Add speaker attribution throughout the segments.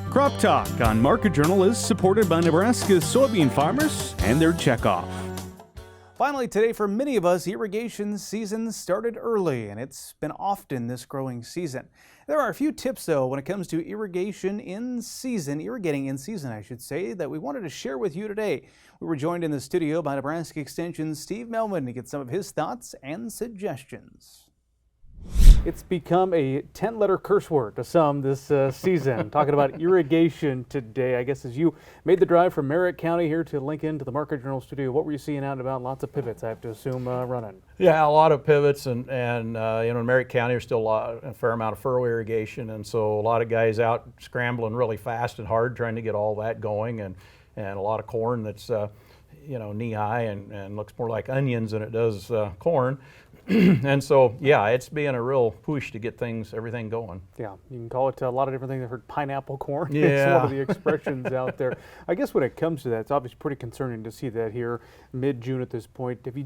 Speaker 1: Crop Talk on Market Journal is supported by Nebraska's soybean farmers and their checkoff. Finally today, for many of us, irrigation season started early, and it's been often this growing season. There are a few tips, though, when it comes to irrigating in season, I should say, that we wanted to share with you today. We were joined in the studio by Nebraska Extension's Steve Melvin to get some of his thoughts and suggestions. It's become a 10-letter curse word to some this season. Talking about irrigation today, I guess as you made the drive from Merritt County here to Lincoln to the Market Journal studio, what were you seeing out and about? Lots of pivots, I have to assume, running.
Speaker 2: Yeah, a lot of pivots, and in Merritt County there's still a fair amount of furrow irrigation, and so a lot of guys out scrambling really fast and hard trying to get all that going, and a lot of corn that's knee high and looks more like onions than it does corn. And so, yeah, it's being a real push to get everything going.
Speaker 1: Yeah, you can call it a lot of different things. I've heard pineapple corn.
Speaker 2: Yeah.
Speaker 1: It's one of the expressions out there. I guess when it comes to that, it's obviously pretty concerning to see that here mid-June at this point. Have you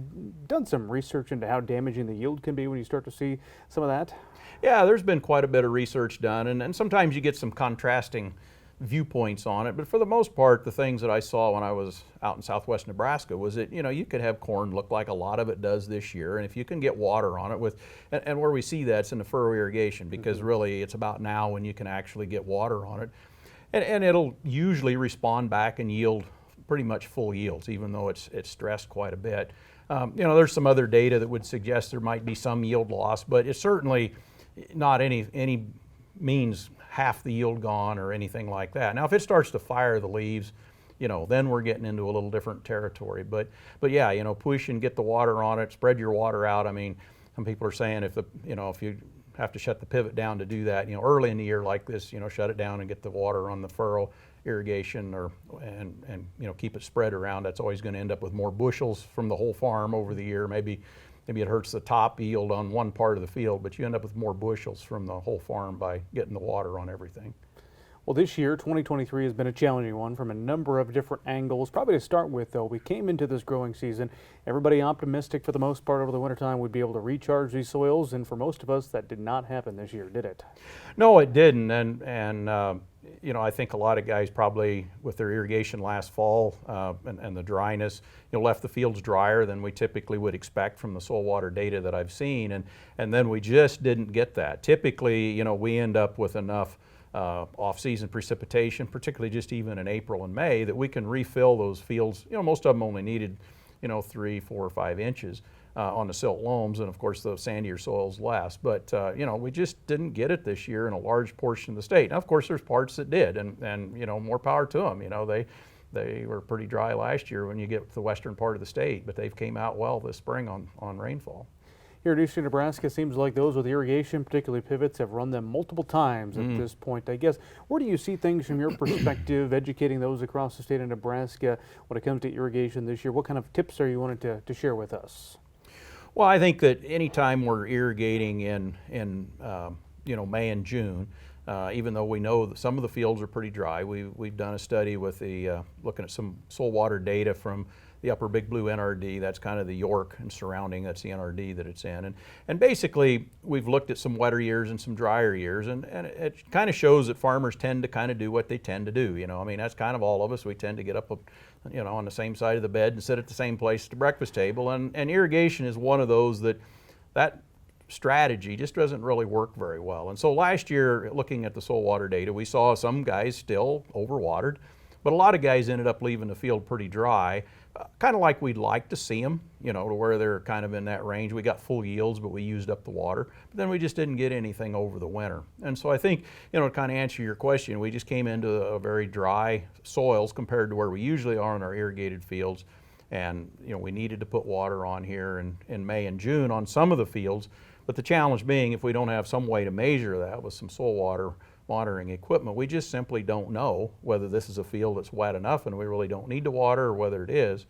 Speaker 1: done some research into how damaging the yield can be when you start to see some of that?
Speaker 2: Yeah, there's been quite a bit of research done, and sometimes you get some contrasting viewpoints on it, but for the most part, the things that I saw when I was out in southwest Nebraska was that you could have corn look like a lot of it does this year, and if you can get water on it and where we see that's in the furrow irrigation, because really it's about now when you can actually get water on it, and it'll usually respond back and yield pretty much full yields, even though it's stressed quite a bit. There's some other data that would suggest there might be some yield loss, but it's certainly not any means half the yield gone or anything like that. Now, if it starts to fire the leaves, then we're getting into a little different territory. But yeah, push and get the water on it, spread your water out. I mean, some people are saying if you have to shut the pivot down to do that, early in the year like this, shut it down and get the water on the furrow irrigation and keep it spread around. That's always going to end up with more bushels from the whole farm over the year. Maybe it hurts the top yield on one part of the field, but you end up with more bushels from the whole farm by getting the water on everything.
Speaker 1: Well, this year, 2023, has been a challenging one from a number of different angles. Probably to start with, though, we came into this growing season, everybody optimistic for the most part over the wintertime we'd be able to recharge these soils, and for most of us, that did not happen this year, did it?
Speaker 2: No, it didn't, and I think a lot of guys probably, with their irrigation last fall and the dryness, left the fields drier than we typically would expect from the soil water data that I've seen, and then we just didn't get that. Typically, we end up with enough off-season precipitation, particularly just even in April and May, that we can refill those fields. Most of them only needed 3, 4, or 5 inches on the silt loams, and of course the sandier soils less. But we just didn't get it this year in a large portion of the state. Now, of course, there's parts that did, and more power to them. They were pretty dry last year when you get to the western part of the state, but they've came out well this spring on rainfall.
Speaker 1: Here in eastern Nebraska, it seems like those with irrigation, particularly pivots, have run them multiple times at this point. I guess, where do you see things from your perspective, educating those across the state of Nebraska when it comes to irrigation this year? What kind of tips are you wanting to share with us?
Speaker 2: Well, I think that anytime we're irrigating in May and June, even though we know that some of the fields are pretty dry, we've done a study with looking at some soil water data from the upper Big Blue NRD. That's kind of the York and surrounding, that's the NRD that it's in. And basically, we've looked at some wetter years and some drier years, and it kind of shows that farmers tend to kind of do what they tend to do. That's kind of all of us. We tend to get up, on the same side of the bed and sit at the same place at the breakfast table. And irrigation is one of those that strategy just doesn't really work very well. And so last year, looking at the soil water data, we saw some guys still overwatered, but a lot of guys ended up leaving the field pretty dry, kind of like we'd like to see them, to where they're kind of in that range. We got full yields, but we used up the water, but then we just didn't get anything over the winter. And so I think, to kind of answer your question, we just came into a very dry soils compared to where we usually are in our irrigated fields. And, we needed to put water on here in May and June on some of the fields. But the challenge being, if we don't have some way to measure that with some soil water monitoring equipment, we just simply don't know whether this is a field that's wet enough and we really don't need to water, or whether it is.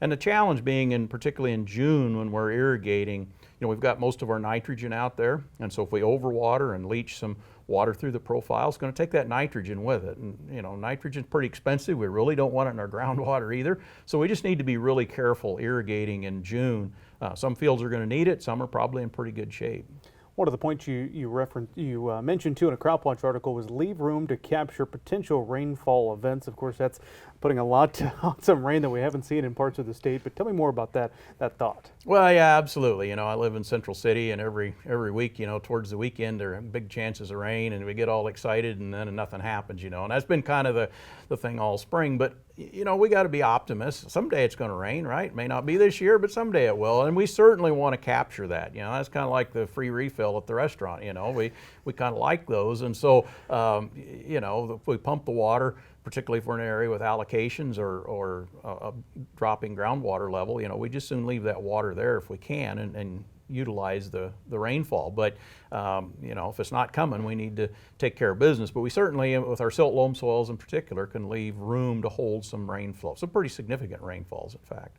Speaker 2: And the challenge being, particularly in June when we're irrigating, we've got most of our nitrogen out there, and so if we overwater and leach some water through the profile, it's going to take that nitrogen with it. And nitrogen's pretty expensive. We really don't want it in our groundwater either. So we just need to be really careful irrigating in June. Some fields are going to need it. Some are probably in pretty good shape.
Speaker 1: One of the points you mentioned too in a Crop Watch article was leave room to capture potential rainfall events. Of course, that's putting a lot on some rain that we haven't seen in parts of the state. But tell me more about that thought.
Speaker 2: Well, yeah, absolutely. I live in Central City, and every week, towards the weekend, there are big chances of rain, and we get all excited, and then nothing happens. And that's been kind of the thing all spring. But we got to be optimists. Someday it's going to rain, right? It may not be this year, but someday it will, and we certainly want to capture that. That's kind of like the free refill at the restaurant. We kind of like those, and so if we pump the water, particularly if we're in an area with allocations or a dropping groundwater level, we just soon leave that water there if we can and utilize the rainfall. But if it's not coming, we need to take care of business. But we certainly, with our silt loam soils in particular, can leave room to hold some rainfall. Some pretty significant rainfalls, in fact.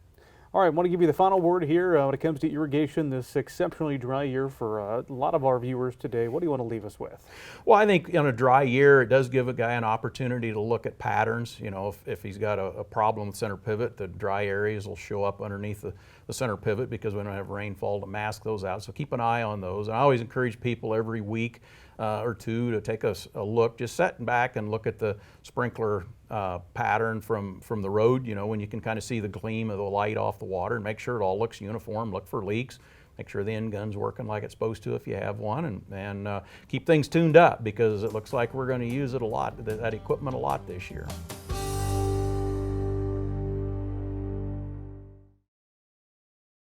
Speaker 1: All right, I want to give you the final word here when it comes to irrigation this exceptionally dry year for a lot of our viewers today. What do you want to leave us with?
Speaker 2: Well, I think in a dry year, it does give a guy an opportunity to look at patterns. If he's got a problem with center pivot, the dry areas will show up underneath the center pivot because we don't have rainfall to mask those out. So keep an eye on those. And I always encourage people every week or two to take a look, just sitting back and look at the sprinkler pattern from the road, when you can kind of see the gleam of the light off the water, and make sure it all looks uniform. Look for leaks. Make sure the end gun's working like it's supposed to if you have one, and keep things tuned up because it looks like we're going to use it a lot, that equipment a lot this year.